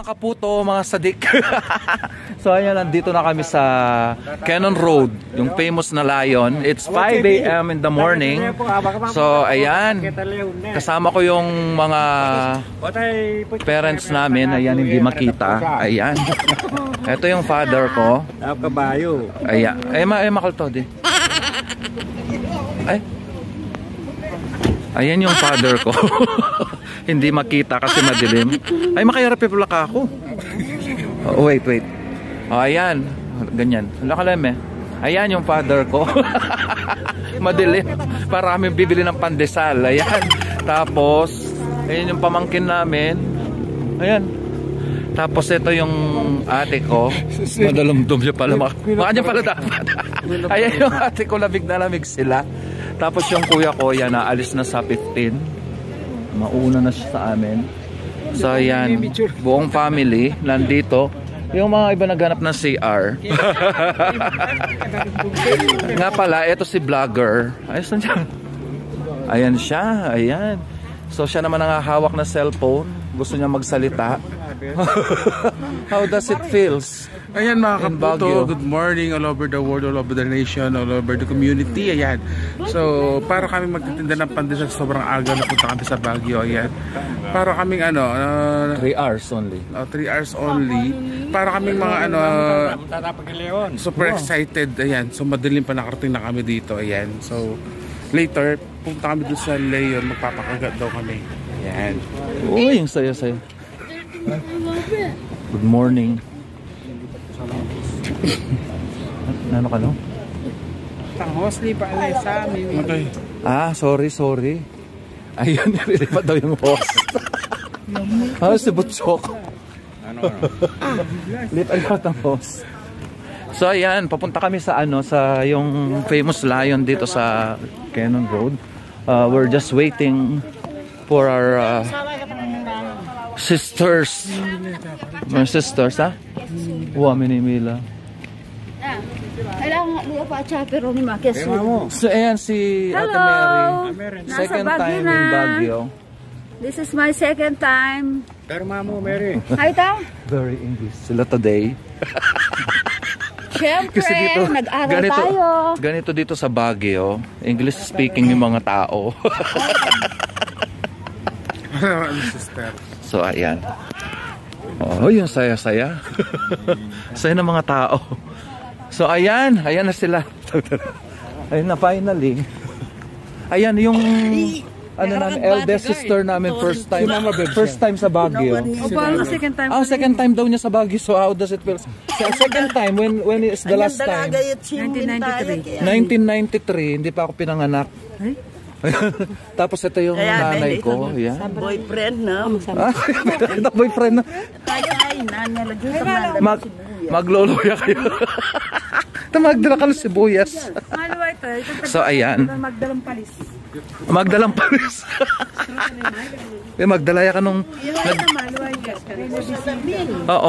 mga kaputo, mga sadik. So ayan, nandito na kami sa Cannon Road, yung famous na Lion. It's 5 AM in the morning. So ayan, kasama ko yung mga parents namin. Ayan, hindi makita. Ayan, ito yung father ko. Ayan, makalto din. Ayan yung father ko. Hindi makita kasi madilim. Ay, makayarap pala ka ako. Oh, wait. Oh, ayan. Ganyan. Lakaleme. Ayan yung father ko. Madilim. Para kami bibili ng pandesal. Ayan. Tapos, ayan yung pamangkin namin. Ayan. Tapos ito yung ate ko. Madalumdum siya pala. Maka niya pala dapat. Ayan yung ate ko. Lamig na lamig sila. Tapos yung kuya ko, yan, naalis na sa 15. Mauna na siya sa amin. So yan, buong family nandito. Yung mga iba naghanap ng CR. Nga pala, ito si vlogger. Ayos na siya. Ayan siya, ayan. So siya naman ang hawak na cellphone. Gusto niya magsalita. How does it feels? Ayan mga kaputo, good morning all over the world, all over the nation, all over the community. Ayan. So, para kami magtitinda ng pandesal, sobrang aga na punta kami sa Baguio. Ayan. Para kaming 3 hours only. 3 hours only. Para kaming mga super excited. Ayan. So, madilim pa nakarating na kami dito. Ayan. So, later, punta kami doon sa Leon. Magpapakagat daw kami. Ayan. Uy, yung saya-saya. Good morning. Ano ka no? Pang-hostly pa alay sa amin. Okay. Sorry. Ayun, nililipat daw yung host. Si Butchok. Lipat ang host. So ayan, papunta kami sa sa yung famous Lion dito sa Cannon Road. We're just waiting for our sisters. My sisters, ha? Wow, minimila. Kailangan liya pa chapero ni Makesu. So ayan si Ate Mary. Second time in Baguio. This is my second time. Pero mamo, Mary. Hi, ta? Very English sila today. Siyempre, nag-aral tayo. Ganito dito sa Baguio, English speaking yung mga tao. So ayan. Oh, yung saya-saya. Saya ng mga tao. So ayan na sila. Ayun na finally. Ayan yung eldest sister namin, first time sa Baguio. Second time. Second time daw niya sa Baguio. So how does it feel? Second time, when is the last time? 1993. 1993, hindi pa ako pinanganak. Tapos ito yung nanay ko. Yan. Boyfriend, no? Boyfriend na. Magloloya kayo. Magdala ka ng sibuyas. So ayan. Magdalang palis. Magdalaya ka nung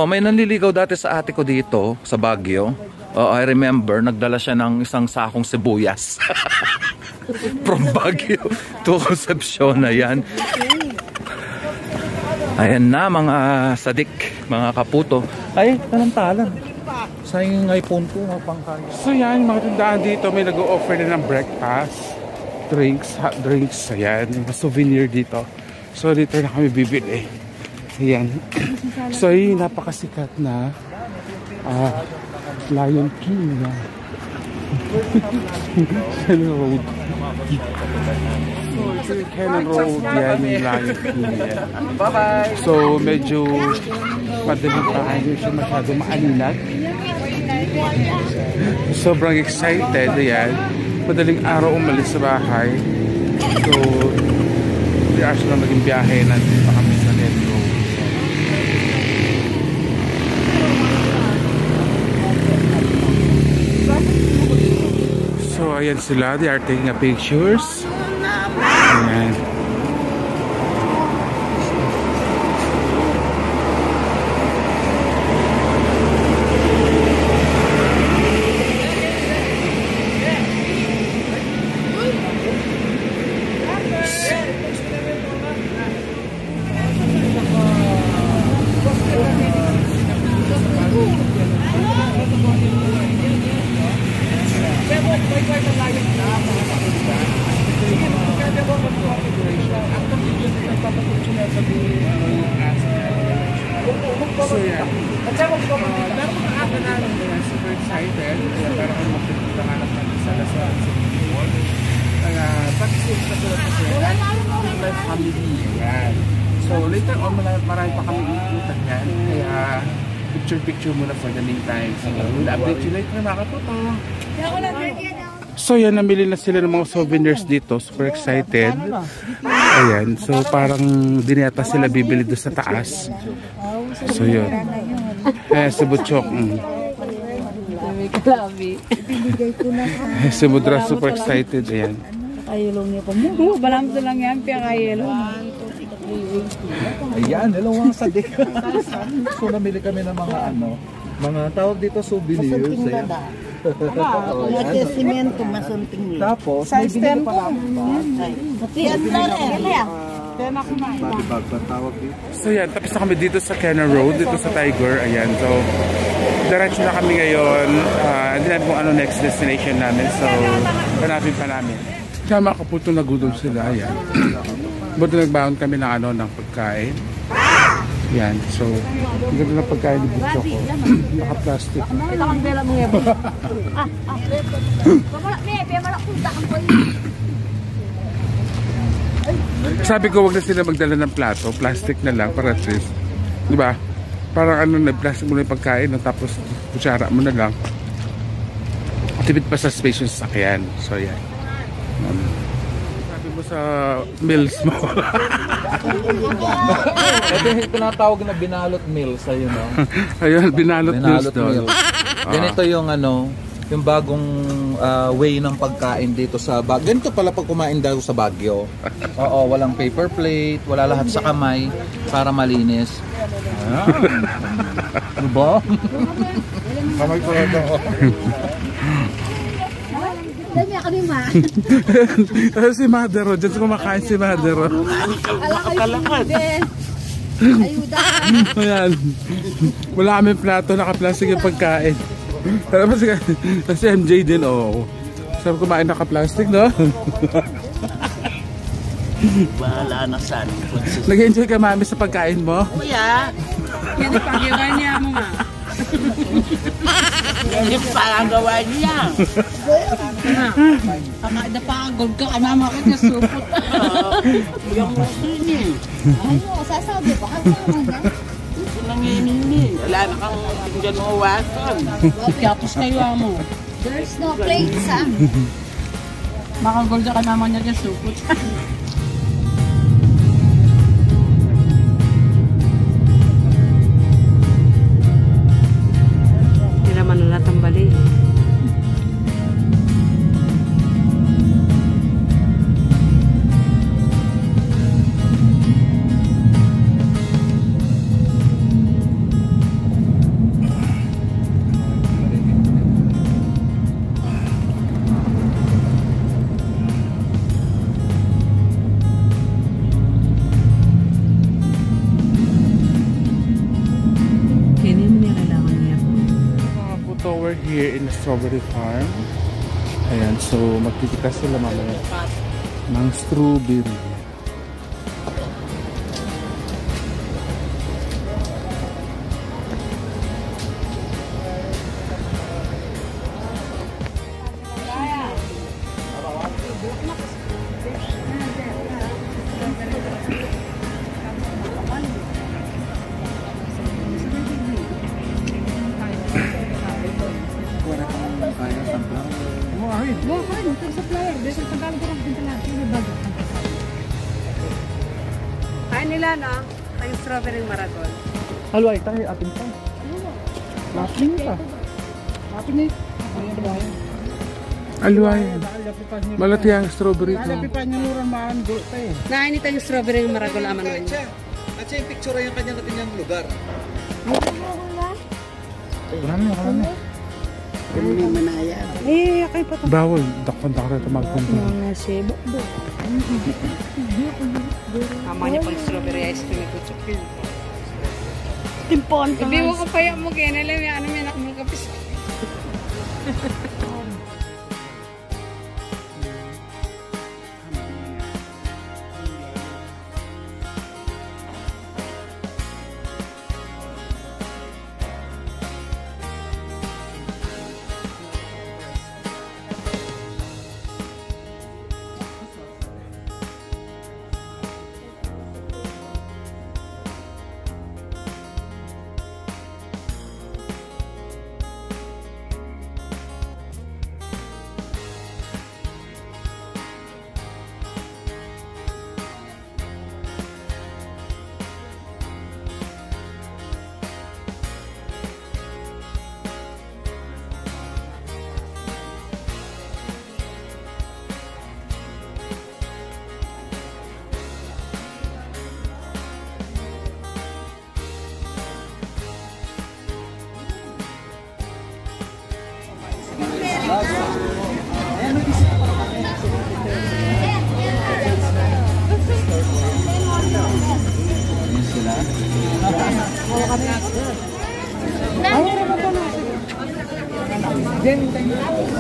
may nanliligaw dati sa ate ko dito sa Baguio. I remember, nagdala siya ng isang sakong sibuyas. From Baguio to Concepcion. Ayan. Ayan na mga sadik, mga kaputo. Ay, talang-talang. Sayang yung iPhone ko, pangkaya. So yan, mga tindahan dito, may nag-o-offer na ng breakfast, drinks, hot drinks. Ayan, mga souvenir dito. So dito na kami bibili. Ayan. So yung napakasikat na Lion King. Cannon Road. Cannon Road, yan yung Lion King. Bye-bye! So medyo madaling pa, hindi siya masyado maalinag. Sobrang excited, yan. Madaling araw umalis sa bahay. So, 3 hours na naging biyahe, nandito pa kami sa Nedro. So, ayan sila. They are taking a pictures. Ayan. So yeah. Meron mga ako na super excited. Kaya parang kung magpipita nga naman sa Lasal sa Bicol. Kaya pag-isip sa tulad kasi, life family. Yan. So later on, marami pa kami ikutan yan. Kaya picture-picture muna for the meantime. So we'll update you later mga katuto. So yan, namili na sila ng mga souvenirs dito. Super excited. Ayan. So parang dinata sila bibili doon sa taas. So yun. Eh, si Butchok. Si Mudra super excited. Ayan. Kayulong niyo pa mo. Balam lang yan. Piya kayulong. Ayan, dalawang sadik. So namili kami ng mga mga tawag dito souvenirs. Ayan. Simento, masunting Tapos, may binili pa namin. Body bag ba tawag dito? So yan, tapos na kami dito sa Kenna Road, dito sa Tiger. Ayan, so diretso na kami ngayon. Hindi namin kung ano next destination namin. So, hanapin pa namin. Kaya mga kaputo, nagutom sila. Ayan. Buto nagbaon kami ng ng pagkain. Yan, so ang ganda ng pagkain ni Butcho ko. Naka-plastic. Sabi ko wag na sila magdala ng plato, plastic na lang para at least, di ba? Parang plastic mo na yung pagkain, tapos kutsara mo na lang. Tipid pa sa space yung sasakyan. So yan. Sabi mo sa meals mo. Ito tinatawag na binalot meals, ayun no. Ayun, binalot meals doon. Ganito yung yung bagong way ng pagkain dito sa Baguio. Ganito pala pag kumain daw sa Baguio. Oo, walang paper plate, wala lahat sa kamay para malinis. Diba? Kamay ko lang daw. Dami ako ni Ma. Si Madero, dyan kumakain si Madero. Makakalakad. Ayuda. Ayan. Wala kami plato, naka-plastic yung pagkain. Tapos si MJ din, oo. Sabi kumain naka-plastic, no? Wala na saan. Nag-enjoy ka mami sa pagkain mo? Kuya. Yan ang pagyawa niya mo nga. Yan pa ang gawa niya. Napagod ka, anama ka na supot. Yung masini. Ano, sasabi ba? Nanginini. Wala na kang tinggan mo wasan. Tapos kayo mo. There's no plates, ah. Makagod ka naman niya na supot. Hindi naman natambali. We're here in the strawberry farm. Ayan, so magtitita sila mamaya ng strawberry. Kain nila, no? Yung strawberry maragol. Alway, tayo atin pa. Laping pa. Alway. Malati ang strawberry ko. Nain ito yung strawberry maragol aman mo. At siya yung picture yung kanya-kanyang lugar. Kayo pa ito. Bawal, dakpan-dakpan ito magpunta. Mga sebo. Tama niya pang strawberry ice cream ko chupin. Timpon ka. Ibi mo ko paya mo kaya nalang may ano may nakmul kapis.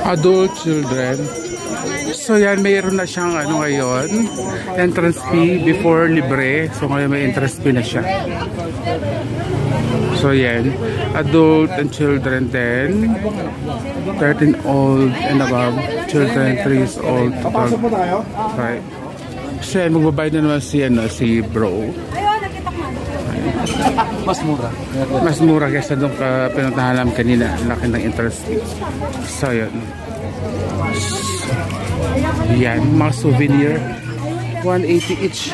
Adult children. So yan, mayroon na siyang ano ngayon, entrance fee before libre. So ngayon may entrance fee na siya. So yan, adult and children then 13 old and above, children 3 years old. Right. So yan, magbabayad na naman si bro. Mas mura kaysa doon ka pinuntahan namin kanina. Laki ng interest fee. So yun. Yan, mga souvenir. 180 each.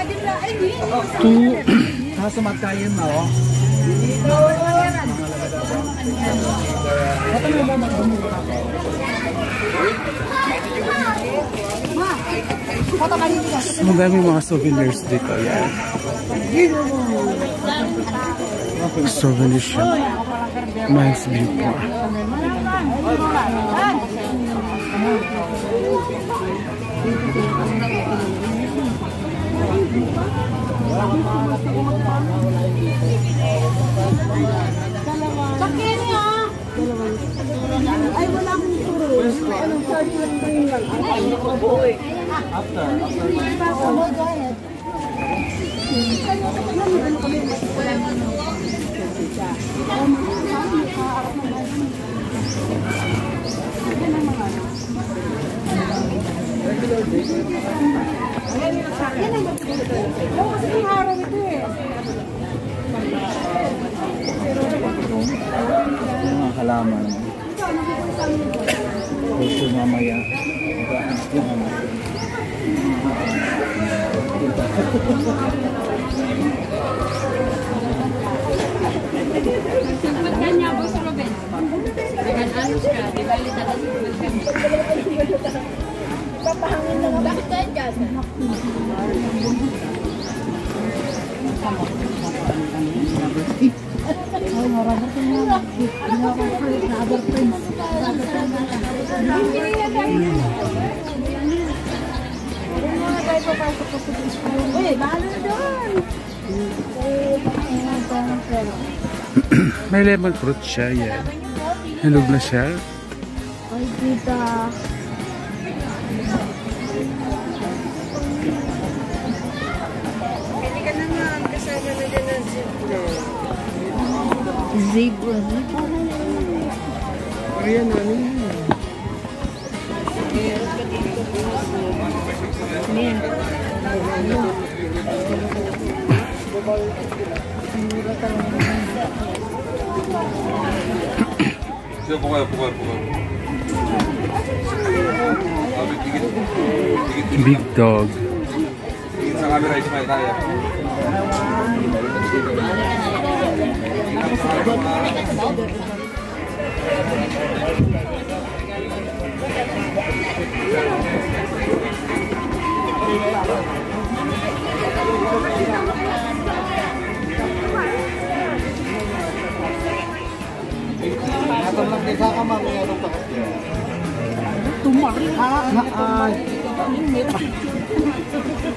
2. Madami mga souvenirs dito. Yan. Souvenir shop. Nice view po. Ay, wala akong turo. Anong charge lang ba yun lang? Ay, after. Mga halaman. Ito mamaya. Magkanya po sa Robin. Dengan ano siya, di ba ilita na sa papahangin lang. Bakit tayo dyan? May lemon fruit siya. Yan. Hinog na siya. Ay, tita. Pwede ka naman. Kasama na dyan ang zebra. Zebra. Ayan, ano yun? Big dog.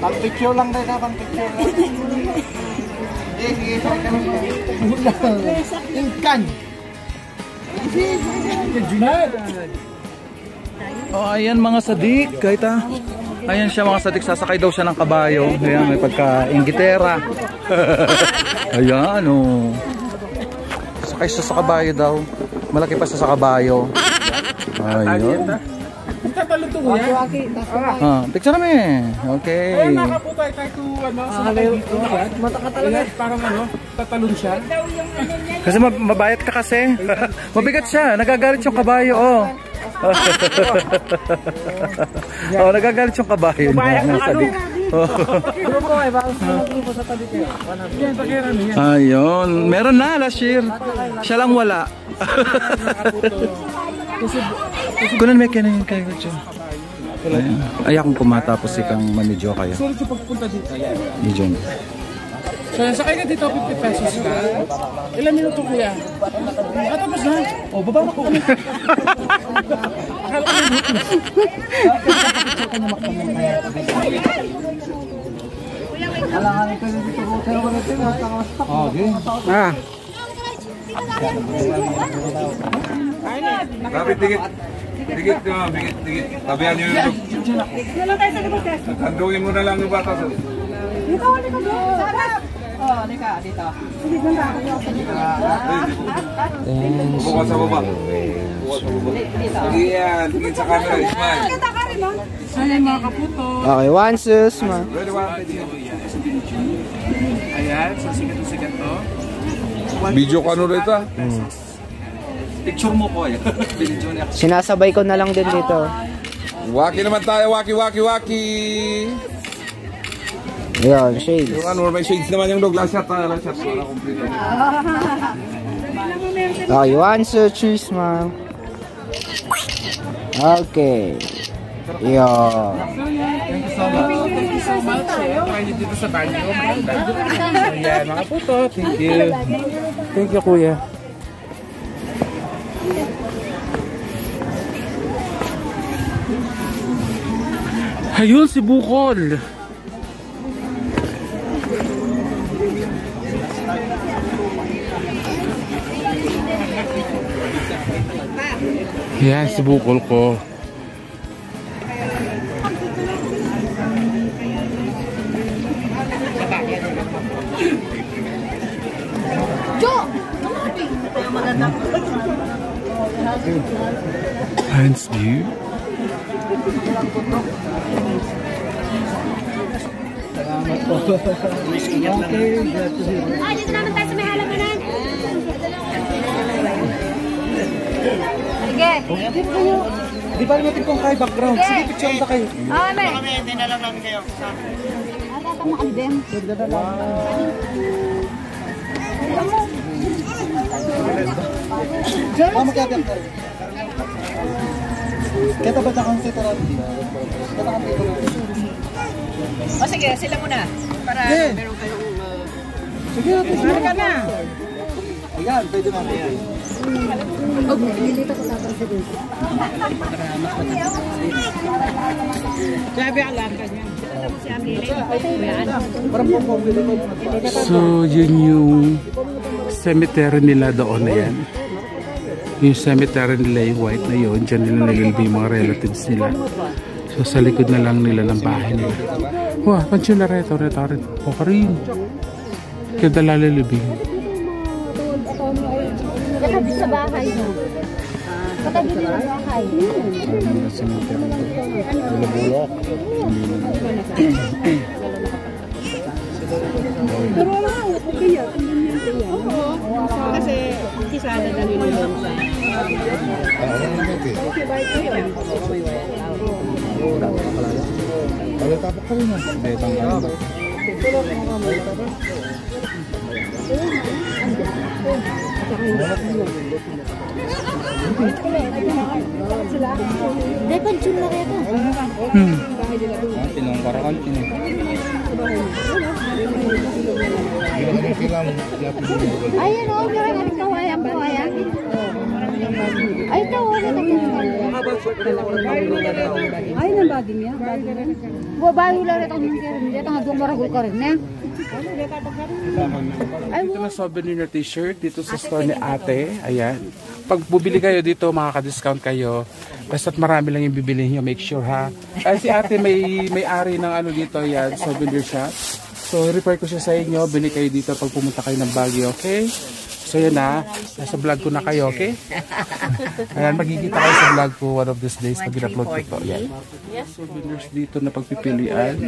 Pang-picture lang tayo, pang-picture lang. Sige, Ingkan. Oh, ayan mga sadik. Kahit ayan siya mga sadik. Sasakay daw siya ng kabayo. Ayan, may pagka-inggitera. Ayan, oh. Sakay siya sa kabayo daw. Malaki pa siya sa kabayo. Ayun. Tatalo to kuya. Picture namin. Okay. Ay, nakaputay tayo to, ano, sa dito. Mataka talaga. Parang ano, tatalon siya. Kasi mabayat ka kasi. Mabigat siya. Nagagalit yung kabayo, oh. Oh, nagagalit yung kabayo. Mabayat na ano. Ano po ay bakit po sa tabi kayo? Yan, pakiram yan. Ayun. Meron na last year. Siya lang wala. Kunan may kinayin kayo dyan. Ay akong kumatapos ikang manidyo kayo. Sulit sa pagpunta dito. Yan. Diyon. So, sakay ka dito, 50 pesos na. Ilang minuto kuya? Tapos na. O, baba na ko kami. Akala ko na Ah. Rapid, dikit. Dikit, dikit. Tabihan nyo yung handungin mo na lang yung bata. Dito, dito, sarap! Oh, Nika, dito. Bukas sa baba. Yan, tingin sa camera, smile. Kita ka rin, no? Ayan mga kaputo. Okay, one, sus, ma. Ready, one. Ayan, so sikat na sikat to. Video ka ano rito? Picture mo ko eh. Sinasabay ko na lang din dito. Waki naman tayo, waki. Ayan, shades. Yung ano, may shades naman yung dog. Last shot. Para complete. Okay, one, sus, cheese, ma. Okay. Ayan. Thank you so much. Try nyo dito sa banyo. Ayan mga kaputo. Thank you. Thank you, kuya. Ayun, si Bukol. Yan, si Bukol ko. Hands view. Ay, dito naman tayo sa may halamanan. Sige. Di ba natin kung kayo background? Sige, picture na kayo. May. Kami, hindi na lang namin kayo. Ata ka makaldem. Magkakang ka rin. Kaya ba na kang sitaran? O sige, sila muna. Para meron kayong... Sige natin. Ano ka na? Ayan, pwede mamaya. Sabi ang langka niya. So, yun yung cemetery nila doon na yan. Yung cemetery nila, yung white na yun, dyan nila nililibing yung mga relatives nila. So, sa likod na lang nila ng bahay nila. Wah, pansyo na reto rin. O ka rin. Kaya dala lilibing. Katabi sa bahay, no? Katabi sa bahay. Pero wala, okay yan. Kasi kisada na nila doon sa... Okay, bye kayo. Tapos ka rin na. Betang ka rin. Depan chula rito. Tinongkarakan, Ayun o, meron kami kawayan. Ay, ito o, ay, nang bagay niya. Babae lang ito ang nangyari. Ito nga doon maragol ka rin, ne? Ito na souvenir na t-shirt dito sa store ni ate. Ayan. Pag bubili kayo dito, makaka-discount kayo. Basta't marami lang yung bibili nyo. Make sure ha. Ay, si ate may-ari ng ano dito. Ayan, souvenir shop. So, refer ko siya sa inyo. Bili kayo dito pag pumunta kayo ng Baguio, okay? So, yan na. Nasa vlog ko na kayo, okay? Ayan, magkikita kayo sa vlog ko one of these days pag in-upload ko to. Ayan. Souvenirs dito na pagpipilian.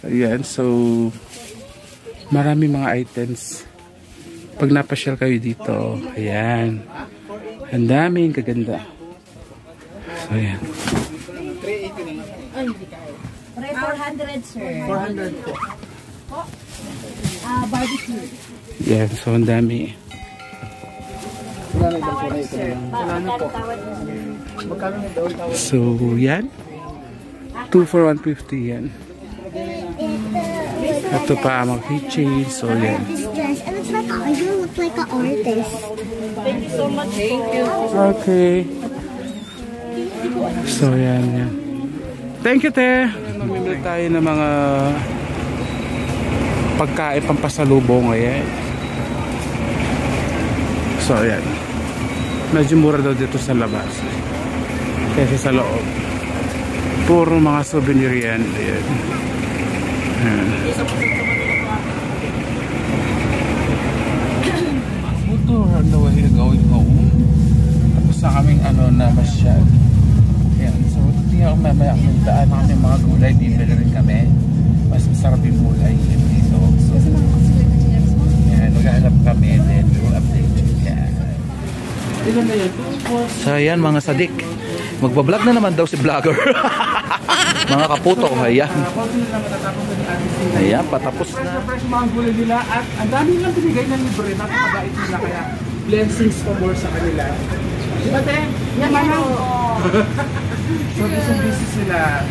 Ayan, so marami mga items. Pag napasyal kayo dito, ayan. Ang daming kaganda. So, ayan. 400, sir. 400 po. Barbecue. Yan, so ang dami. So, yan. 2 for 150 yan. Ito pa ang keychain. So, yan. And it's like, you look like an artist. Thank you so much. Thank you. Okay. So, yan. Thank you, te. Mamimili tayo ng mga pagkain, pampasalubong. Ayan. So ayan, medyo mura daw dito sa labas kaysa sa loob. Puro mga souvenir yan. Ayan. Ito ang nawahi na gawin home. Tapos na kaming na masyad. Ayan, so tingnan ko mamaya kung daan na kami mga gulay. Bibili rin kami. Mas masarap yung gulay dito. So ayan, maghahanap kami. Then we will update you. So ayan mga sadik, magbablog na naman daw si vlogger. Mga kaputo, ayan. Ayan, patapos na. Fresh mga gulay nila at ang dami nilang binigay na libre. Napakabait nila kaya blessings for more sa kanila. Diba te? Yan manang. So busy sila.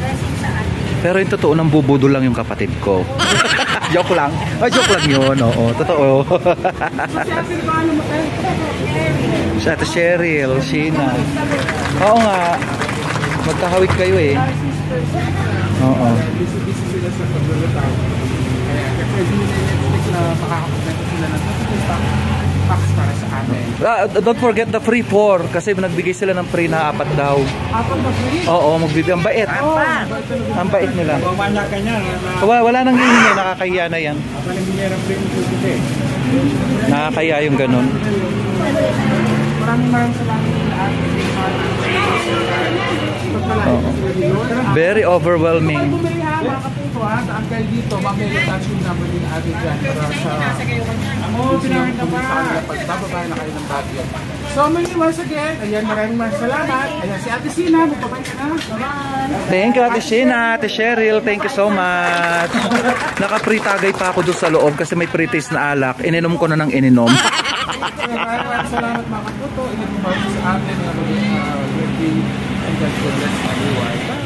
Pero yung totoo nang bubudol lang yung kapatid ko. Joke lang. Ay, joke lang yun. Oo, totoo. So si Ate paano mo te? Si Ate Cheryl, Sheena. Oo nga. Magkahawig kayo eh. Oo. Busy sila sa paglulutaw. Kaya kasi hindi na next na makakapunta sila ng packs para sa amin. Don't forget the free 4 kasi nagbigay sila ng free na 4 daw. Apang ba free? Oo, magbibigay. Ang bait. Ang bait nila. Bumanya ka niya. Wala nang hihingi. Nakakahiya na yan. Apang hindi niya ng free mo Nakakahiya yung ganun. Maraming salamat sa lahat. Very overwhelming. Bumili ha, mga kapuso ha, sa uncle dito, mamaya yung touch yung number din natin dyan para sa pinamit na pa. Pagbababa na kayo ng bagyo. So many once again, ayan, maraming salamat. Ayan, si Ate Sina, magpapay ka na. Bye-bye. Thank you Ate Sheena, Ate Cheryl, thank you so much. Naka-free tagay pa ako doon sa loob kasi may pre-taste na alak. Ininom ko na ng ininom. Maraming salamat mga kapuso. Ingat mo ba sa atin na birthday and God bless everyone. Bye!